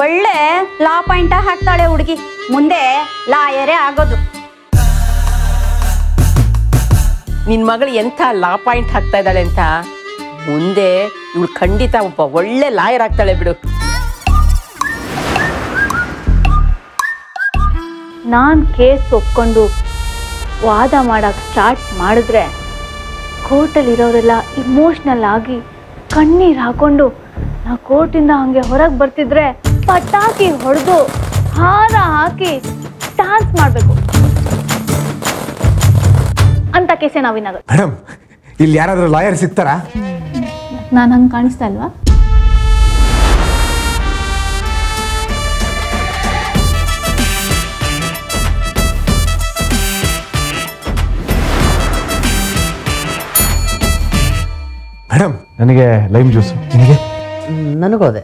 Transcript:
ಒಳ್ಳೆ ಲಾ ಪಾಯಿಂಟ್ ಹಾಕ್ತಾಳೆ ಹುಡುಗಿ, ಮುಂದೆ ಲಾಯರೇ ಆಗೋದು. ನಿನ್ ಮಗಳು ಎಂಥ ಲಾ ಪಾಯಿಂಟ್ ಹಾಕ್ತಾ ಇದ್ದಾಳೆ ಅಂತ, ಮುಂದೆ ಇವಳು ಖಂಡಿತ ಒಬ್ಬ ಒಳ್ಳೆ ಲಾಯರ್ ಆಗ್ತಾಳೆ ಬಿಡು. ನಾನು ಕೇಸ್ ಒಪ್ಕೊಂಡು ವಾದ ಮಾಡಕ್ಕೆ ಸ್ಟಾರ್ಟ್ ಮಾಡಿದ್ರೆ ಕೋರ್ಟಲ್ಲಿರೋರೆಲ್ಲ ಇಮೋಷ್ನಲ್ ಆಗಿ ಕಣ್ಣೀರು ಹಾಕೊಂಡು ನಾ ಕೋರ್ಟಿಂದ ಹಂಗೆ ಹೊರಗೆ ಬರ್ತಿದ್ರೆ ಪಟಾಕಿ ಹೊಡೆದು ಹಾರ ಹಾಕಿ ಡ್ಯಾನ್ಸ್ ಮಾಡಬೇಕು ಅಂತ ಕೇಸೇ ನಾವಿನಾಗ. ಮೇಡಮ್, ಇಲ್ಲಿ ಯಾರಾದರೂ ಲಾಯರ್ ಸಿಗ್ತಾರಾ? ನಾನು ಹಂಗೆ ಕಾಣಿಸ್ತಾ ಇಲ್ವಾ? ಮೇಡಮ್, ನನಗೆ ಲೈಮ್ ಜ್ಯೂಸು. ನಿಮಗೆ? ನನಗೂ ಅದೇ.